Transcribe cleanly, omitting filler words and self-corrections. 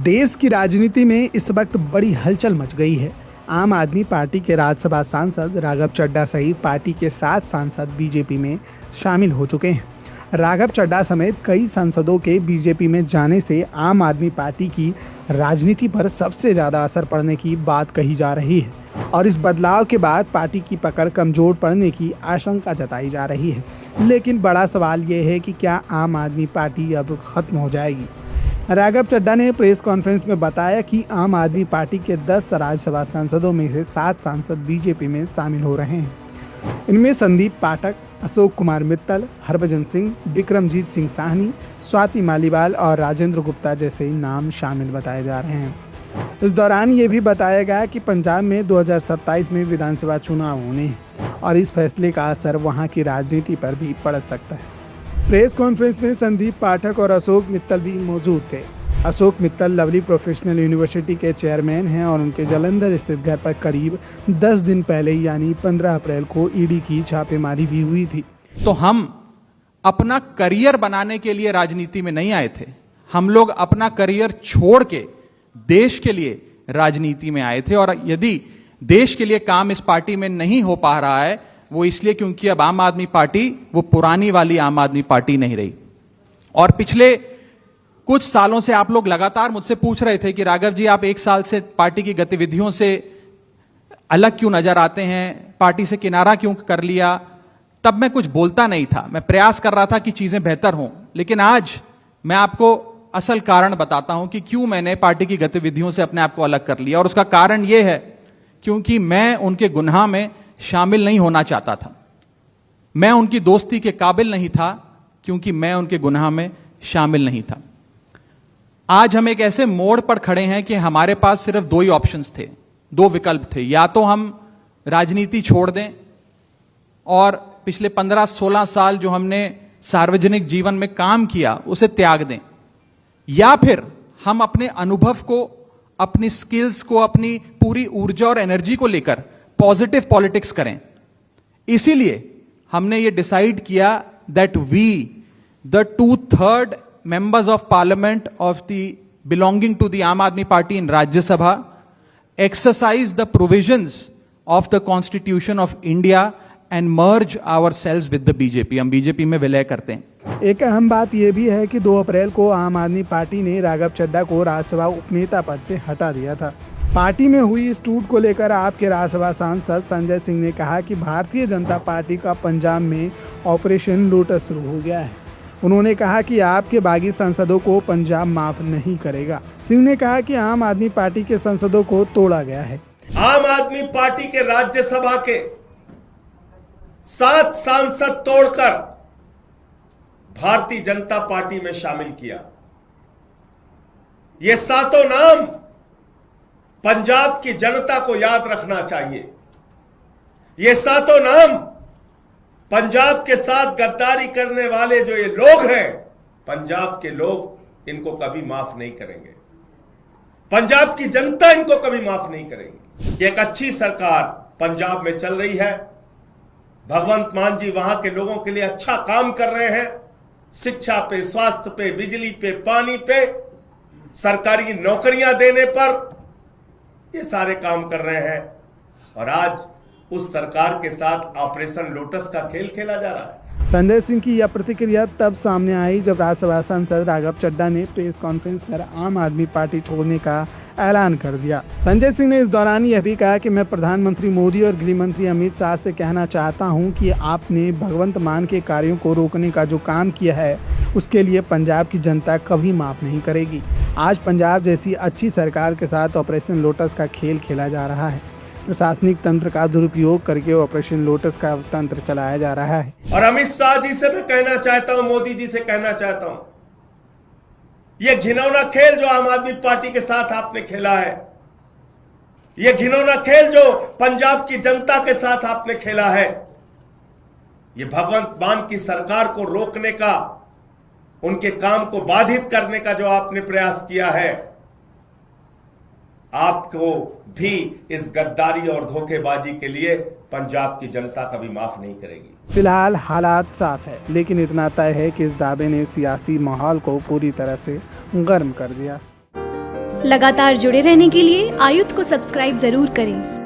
देश की राजनीति में इस वक्त बड़ी हलचल मच गई है। आम आदमी पार्टी के राज्यसभा सांसद राघव चड्ढा सहित पार्टी के 7 सांसद बीजेपी में शामिल हो चुके हैं। राघव चड्ढा समेत कई सांसदों के बीजेपी में जाने से आम आदमी पार्टी की राजनीति पर सबसे ज़्यादा असर पड़ने की बात कही जा रही है और इस बदलाव के बाद पार्टी की पकड़ कमज़ोर पड़ने की आशंका जताई जा रही है। लेकिन बड़ा सवाल ये है कि क्या आम आदमी पार्टी अब खत्म हो जाएगी। राघव चड्ढा ने प्रेस कॉन्फ्रेंस में बताया कि आम आदमी पार्टी के 10 राज्यसभा सांसदों में से 7 सांसद बीजेपी में शामिल हो रहे हैं। इनमें संदीप पाठक, अशोक कुमार मित्तल, हरभजन सिंह, विक्रमजीत सिंह साहनी, स्वाति मालीवाल और राजेंद्र गुप्ता जैसे नाम शामिल बताए जा रहे हैं। इस दौरान ये भी बताया गया कि पंजाब में 2027 में विधानसभा चुनाव होने हैं और इस फैसले का असर वहां की राजनीति पर भी पड़ सकता है। प्रेस कॉन्फ्रेंस में संदीप पाठक और अशोक मित्तल भी मौजूद थे। Ashok Mittal lovely professional university के चेयरमैन हैं और उनके जालंधर स्थित घर पर करीब 10 दिन पहले यानी 15 अप्रैल को ईडी की छापेमारी भी हुई थी। तो हम अपना करियर बनाने के लिए राजनीति में नहीं आए थे। हम लोग अपना करियर छोड़ के देश के लिए राजनीति में आए थे और यदि देश के लिए काम इस पार्टी में नहीं हो पा रहा है वो इसलिए क्योंकि अब आम आदमी पार्टी वो पुरानी वाली आम आदमी पार्टी नहीं रही। और पिछले कुछ सालों से आप लोग लगातार मुझसे पूछ रहे थे कि राघव जी आप 1 साल से पार्टी की गतिविधियों से अलग क्यों नजर आते हैं, पार्टी से किनारा क्यों कर लिया। तब मैं कुछ बोलता नहीं था, मैं प्रयास कर रहा था कि चीजें बेहतर हों। लेकिन आज मैं आपको असल कारण बताता हूं कि क्यों मैंने पार्टी की गतिविधियों से अपने आप को अलग कर लिया। और उसका कारण यह है क्योंकि मैं उनके गुनाह में शामिल नहीं होना चाहता था। मैं उनकी दोस्ती के काबिल नहीं था क्योंकि मैं उनके गुनाह में शामिल नहीं था। आज हम एक ऐसे मोड़ पर खड़े हैं कि हमारे पास सिर्फ 2 ही ऑप्शंस थे, 2 विकल्प थे। या तो हम राजनीति छोड़ दें और पिछले 15-16 साल जो हमने सार्वजनिक जीवन में काम किया उसे त्याग दें, या फिर हम अपने अनुभव को, अपनी स्किल्स को, अपनी पूरी ऊर्जा और एनर्जी को लेकर पॉजिटिव पॉलिटिक्स करें। इसीलिए हमने ये डिसाइड किया that we the 2/3 members of parliament of the belonging to the Aam Aadmi Party in Rajya Sabha exercise the provisions of the Constitution of India and merge ourselves with the BJP। हम BJP में विलय करते हैं। एक अहम बात यह भी है कि 2 अप्रैल को आम आदमी पार्टी ने राघव चड्ढा को राज्यसभा उपनेता पद से हटा दिया था। पार्टी में हुई इस टूट को लेकर आपके राज्यसभा सांसद संजय सिंह ने कहा कि भारतीय जनता पार्टी का पंजाब में ऑपरेशन लोटस शुरू हो गया है। उन्होंने कहा कि आपके बागी सांसदों को पंजाब माफ नहीं करेगा। सिंह ने कहा कि आम आदमी पार्टी के सांसदों को तोड़ा गया है। आम आदमी पार्टी के राज्यसभा के 7 सांसद तोड़कर भारतीय जनता पार्टी में शामिल किया। ये 7 नाम पंजाब की जनता को याद रखना चाहिए। ये 7 नाम पंजाब के साथ गद्दारी करने वाले जो ये लोग हैं, पंजाब के लोग इनको कभी माफ नहीं करेंगे। पंजाब की जनता इनको कभी माफ नहीं करेगी। एक अच्छी सरकार पंजाब में चल रही है। भगवंत मान जी वहां के लोगों के लिए अच्छा काम कर रहे हैं। शिक्षा पे, स्वास्थ्य पे, बिजली पे, पानी पे, सरकारी नौकरियां देने पर ये सारे काम कर रहे हैं। और आज उस सरकार के साथ ऑपरेशन लोटस का खेल खेला जा रहा है। संजय सिंह की यह प्रतिक्रिया तब सामने आई जब राज्यसभा सांसद राघव चड्ढा ने प्रेस कॉन्फ्रेंस कर आम आदमी पार्टी छोड़ने का ऐलान कर दिया। संजय सिंह ने इस दौरान यह भी कहा कि मैं प्रधानमंत्री मोदी और गृह मंत्री अमित शाह से कहना चाहता हूं कि आपने भगवंत मान के कार्यों को रोकने का जो काम किया है उसके लिए पंजाब की जनता कभी माफ नहीं करेगी। आज पंजाब जैसी अच्छी सरकार के साथ ऑपरेशन लोटस का खेल खेला जा रहा है। प्रशासनिक तंत्र का दुरुपयोग करके ऑपरेशन लोटस का तंत्र चलाया जा रहा है। और अमित शाह जी से मैं कहना चाहता हूं, मोदी जी से कहना चाहता हूं, यह घिनौना खेल जो आम आदमी पार्टी के साथ आपने खेला है, यह घिनौना खेल जो पंजाब की जनता के साथ आपने खेला है, यह भगवंत मान की सरकार को रोकने का, उनके काम को बाधित करने का जो आपने प्रयास किया है, आपको भी इस गद्दारी और धोखेबाजी के लिए पंजाब की जनता कभी माफ नहीं करेगी। फिलहाल हालात साफ है, लेकिन इतना तय है कि इस दावे ने सियासी माहौल को पूरी तरह से गर्म कर दिया। लगातार जुड़े रहने के लिए आयुक्त को सब्सक्राइब जरूर करें।